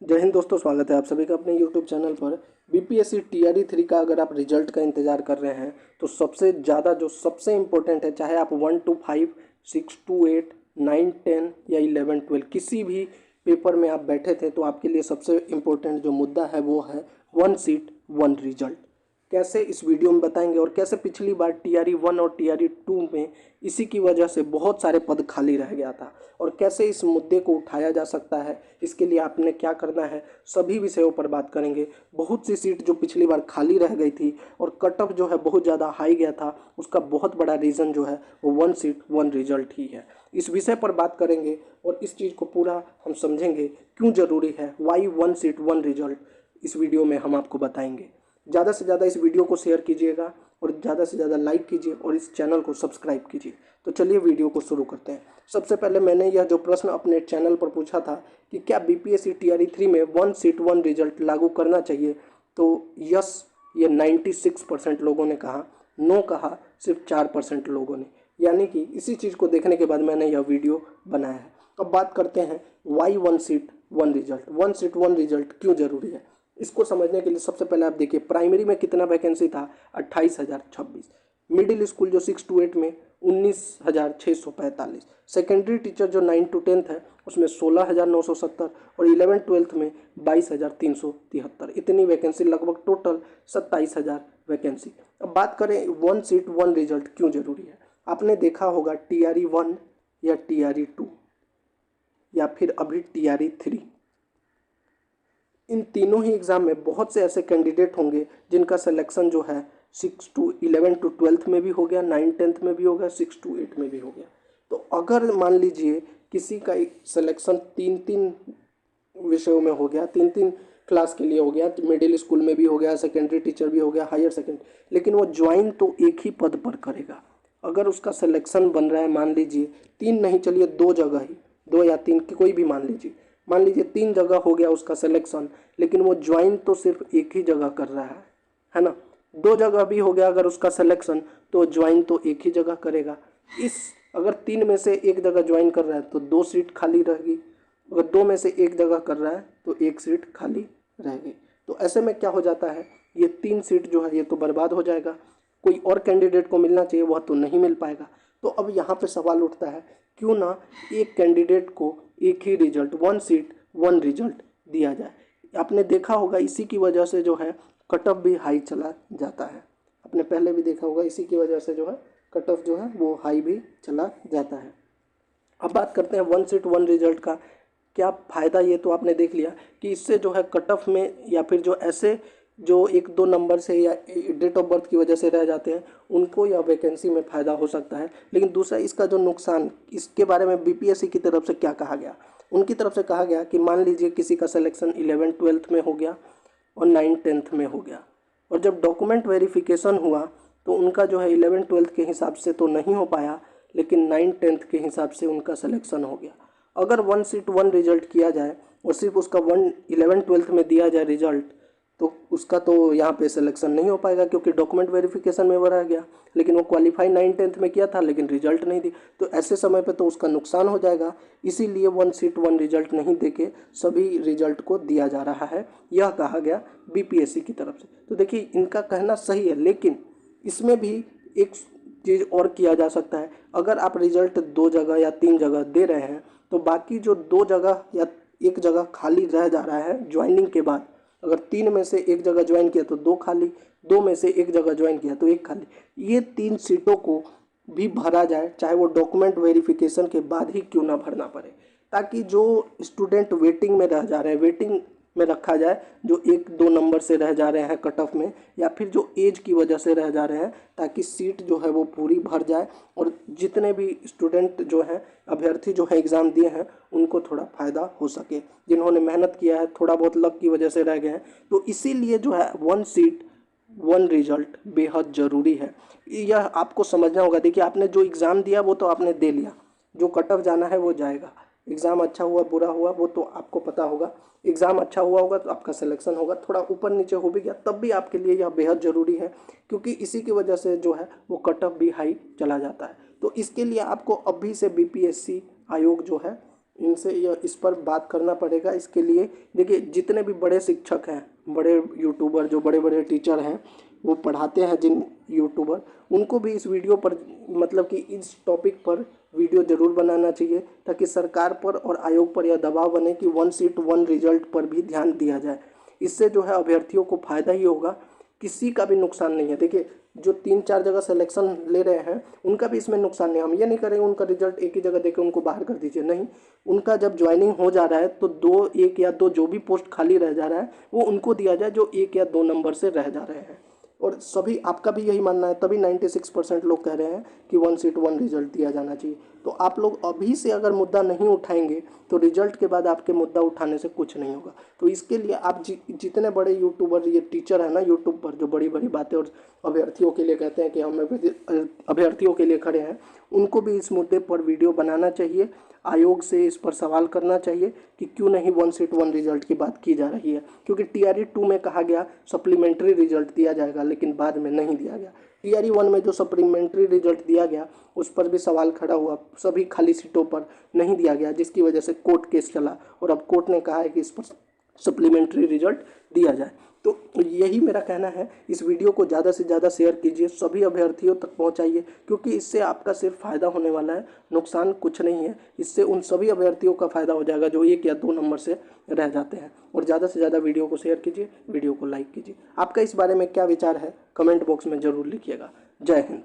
जय हिंद दोस्तों, स्वागत है आप सभी का अपने YouTube चैनल पर। बीपीएससी टीआरई 3 का अगर आप रिजल्ट का इंतज़ार कर रहे हैं तो सबसे ज़्यादा जो सबसे इम्पोर्टेंट है, चाहे आप 1 to 5, 6 to 8, 9, 10 या 11, 12 किसी भी पेपर में आप बैठे थे तो आपके लिए सबसे इम्पोर्टेंट जो मुद्दा है वो है 1 सीट 1 रिजल्ट। कैसे इस वीडियो में बताएंगे और कैसे पिछली बार टीआरई 1 और टीआरई 2 में इसी की वजह से बहुत सारे पद खाली रह गया था और कैसे इस मुद्दे को उठाया जा सकता है, इसके लिए आपने क्या करना है, सभी विषयों पर बात करेंगे। बहुत सी सीट जो पिछली बार खाली रह गई थी और कट ऑफ जो है बहुत ज़्यादा हाई गया था, उसका बहुत बड़ा रीज़न जो है वो 1 सीट 1 रिजल्ट ही है। इस विषय पर बात करेंगे और इस चीज़ को पूरा हम समझेंगे क्यों ज़रूरी है, वाई 1 सीट 1 रिजल्ट, इस वीडियो में हम आपको बताएंगे। ज़्यादा से ज़्यादा इस वीडियो को शेयर कीजिएगा और ज़्यादा से ज़्यादा लाइक कीजिए और इस चैनल को सब्सक्राइब कीजिए। तो चलिए वीडियो को शुरू करते हैं। सबसे पहले मैंने यह जो प्रश्न अपने चैनल पर पूछा था कि क्या बीपीएससी टीआरई 3 में 1 सीट 1 रिजल्ट लागू करना चाहिए, तो यस ये 96% लोगों ने कहा, नो कहा सिर्फ 4% लोगों ने। यानी कि इसी चीज़ को देखने के बाद मैंने यह वीडियो बनाया है। अब बात करते हैं why 1 seat 1 result, 1 seat 1 result क्यों ज़रूरी है। इसको समझने के लिए सबसे पहले आप देखिए प्राइमरी में कितना वैकेंसी था, 28,026। मिडिल स्कूल जो 6 to 8 में 19,645। सेकेंडरी टीचर जो 9 to 10 है उसमें 16,970 और 11-12 में 22,373। इतनी वैकेंसी, लगभग टोटल 27,000 वैकेंसी। अब बात करें 1 सीट 1 रिजल्ट क्यों ज़रूरी है। आपने देखा होगा टीआरई 1 या टीआरई 2 या फिर अभी टीआरई 3, इन तीनों ही एग्ज़ाम में बहुत से ऐसे कैंडिडेट होंगे जिनका सिलेक्शन जो है 6 to 11 to 12 में भी हो गया, 9-10 में भी हो गया, 6 to 8 में भी हो गया। तो अगर मान लीजिए किसी का सिलेक्शन 3-3 विषयों में हो गया, 3-3 क्लास के लिए हो गया, तो मिडिल स्कूल में भी हो गया, सेकेंडरी टीचर भी हो गया, हायर सेकेंडरी, लेकिन वो ज्वाइन तो एक ही पद पर करेगा। अगर उसका सिलेक्शन बन रहा है, मान लीजिए 3 नहीं, चलिए 2 जगह ही, 2 या 3 की कोई भी मान लीजिए 3 जगह हो गया उसका सिलेक्शन, लेकिन वो ज्वाइन तो सिर्फ एक ही जगह कर रहा है ना। 2 जगह भी हो गया अगर उसका सिलेक्शन, तो ज्वाइन तो एक ही जगह करेगा। इस अगर 3 में से एक जगह ज्वाइन कर रहा है तो 2 सीट खाली रहेगी, अगर 2 में से एक जगह कर रहा है तो 1 सीट खाली रहेगी। तो ऐसे में क्या हो जाता है, ये 3 सीट जो है ये तो बर्बाद हो जाएगा, कोई और कैंडिडेट को मिलना चाहिए वह तो नहीं मिल पाएगा। तो अब यहाँ पे सवाल उठता है, क्यों ना एक कैंडिडेट को एक ही रिजल्ट 1 सीट 1 रिजल्ट दिया जाए। आपने देखा होगा इसी की वजह से जो है कट ऑफ भी हाई चला जाता है। आपने पहले भी देखा होगा इसी की वजह से जो है कट ऑफ जो है वो हाई भी चला जाता है। अब बात करते हैं 1 सीट 1 रिजल्ट का क्या फ़ायदा। ये तो आपने देख लिया कि इससे जो है कट ऑफ में या फिर जो ऐसे जो 1-2 नंबर से या डेट ऑफ बर्थ की वजह से रह जाते हैं उनको या वैकेंसी में फ़ायदा हो सकता है। लेकिन दूसरा इसका जो नुकसान, इसके बारे में बीपीएससी की तरफ से क्या कहा गया, उनकी तरफ से कहा गया कि मान लीजिए किसी का सिलेक्शन 11-12 में हो गया और 9-10 में हो गया, और जब डॉक्यूमेंट वेरिफिकेशन हुआ तो उनका जो है 11-12 के हिसाब से तो नहीं हो पाया, लेकिन 9-10 के हिसाब से उनका सिलेक्शन हो गया। अगर 1 सीट 1 रिजल्ट किया जाए और सिर्फ उसका 11-12 में दिया जाए रिजल्ट, तो उसका तो यहाँ पे सिलेक्शन नहीं हो पाएगा क्योंकि डॉक्यूमेंट वेरिफिकेशन में वो रह गया, लेकिन वो क्वालिफाई 9-10 में किया था लेकिन रिजल्ट नहीं दी, तो ऐसे समय पे तो उसका नुकसान हो जाएगा। इसीलिए 1 सीट 1 रिजल्ट नहीं देके सभी रिजल्ट को दिया जा रहा है, यह कहा गया बीपीएससी की तरफ से। तो देखिए इनका कहना सही है, लेकिन इसमें भी एक चीज़ और किया जा सकता है। अगर आप रिजल्ट 2 जगह या 3 जगह दे रहे हैं तो बाकी जो 2 जगह या 1 जगह खाली रह जा रहा है ज्वाइनिंग के बाद, अगर 3 में से 1 जगह ज्वाइन किया तो 2 खाली, 2 में से 1 जगह ज्वाइन किया तो 1 खाली, ये 3 सीटों को भी भरा जाए, चाहे वो डॉक्यूमेंट वेरिफिकेशन के बाद ही क्यों ना भरना पड़े, ताकि जो स्टूडेंट वेटिंग में रह जा रहे हैं, वेटिंग में रखा जाए, जो 1-2 नंबर से रह जा रहे हैं कट ऑफ में या फिर जो एज की वजह से रह जा रहे हैं, ताकि सीट जो है वो पूरी भर जाए और जितने भी स्टूडेंट जो हैं, अभ्यर्थी जो है एग्ज़ाम दिए हैं, उनको थोड़ा फ़ायदा हो सके। जिन्होंने मेहनत किया है, थोड़ा बहुत लक की वजह से रह गए हैं, तो इसीलिए जो है 1 सीट 1 रिजल्ट बेहद ज़रूरी है। यह आपको समझना होगा। देखिए आपने जो एग्ज़ाम दिया वो तो आपने दे लिया, जो कट ऑफ जाना है वो जाएगा। एग्ज़ाम अच्छा हुआ बुरा हुआ वो तो आपको पता होगा। एग्ज़ाम अच्छा हुआ होगा तो आपका सिलेक्शन होगा, थोड़ा ऊपर नीचे हो भी गया तब भी आपके लिए यह बेहद ज़रूरी है, क्योंकि इसी की वजह से जो है वो कट ऑफ भी हाई चला जाता है। तो इसके लिए आपको अभी से बीपीएससी आयोग जो है इनसे इस पर बात करना पड़ेगा। इसके लिए देखिए, जितने भी बड़े शिक्षक हैं, बड़े यूट्यूबर, जो बड़े बड़े टीचर हैं, वो पढ़ाते हैं जिन यूट्यूबर, उनको भी इस वीडियो पर, मतलब कि इस टॉपिक पर वीडियो ज़रूर बनाना चाहिए, ताकि सरकार पर और आयोग पर यह दबाव बने कि 1 सीट 1 रिजल्ट पर भी ध्यान दिया जाए। इससे जो है अभ्यर्थियों को फायदा ही होगा, किसी का भी नुकसान नहीं है। देखिए, जो 3-4 जगह सिलेक्शन ले रहे हैं उनका भी इसमें नुकसान नहीं। हम ये नहीं करेंगे उनका रिजल्ट एक ही जगह देके उनको बाहर कर दीजिए, नहीं। उनका जब ज्वाइनिंग हो जा रहा है तो 1 या 2 जो भी पोस्ट खाली रह जा रहा है वो उनको दिया जाए जो 1 या 2 नंबर से रह जा रहे हैं। और सभी, आपका भी यही मानना है, तभी 96% लोग कह रहे हैं कि 1 सीट 1 रिजल्ट दिया जाना चाहिए। तो आप लोग अभी से अगर मुद्दा नहीं उठाएंगे तो रिजल्ट के बाद आपके मुद्दा उठाने से कुछ नहीं होगा। तो इसके लिए आप जितने बड़े यूट्यूबर, ये टीचर है ना यूट्यूब पर, जो बड़ी बड़ी बातें और अभ्यर्थियों के लिए कहते हैं कि हम अभ्यर्थियों के लिए खड़े हैं, उनको भी इस मुद्दे पर वीडियो बनाना चाहिए। आयोग से इस पर सवाल करना चाहिए कि क्यों नहीं 1 सीट 1 रिजल्ट की बात की जा रही है। क्योंकि TRE 2 में कहा गया सप्लीमेंट्री रिजल्ट दिया जाएगा, लेकिन बाद में नहीं दिया गया। TRE 1 में जो सप्लीमेंट्री रिजल्ट दिया गया उस पर भी सवाल खड़ा हुआ, सभी खाली सीटों पर नहीं दिया गया, जिसकी वजह से कोर्ट केस चला और अब कोर्ट ने कहा है कि इस पर सप्लीमेंट्री रिजल्ट दिया जाए। तो यही मेरा कहना है, इस वीडियो को ज़्यादा से ज़्यादा शेयर कीजिए, सभी अभ्यर्थियों तक पहुंचाइए, क्योंकि इससे आपका सिर्फ फ़ायदा होने वाला है, नुकसान कुछ नहीं है। इससे उन सभी अभ्यर्थियों का फ़ायदा हो जाएगा जो 1 या 2 नंबर से रह जाते हैं। और ज़्यादा से ज़्यादा वीडियो को शेयर कीजिए, वीडियो को लाइक कीजिए। आपका इस बारे में क्या विचार है, कमेंट बॉक्स में ज़रूर लिखिएगा। जय हिंद।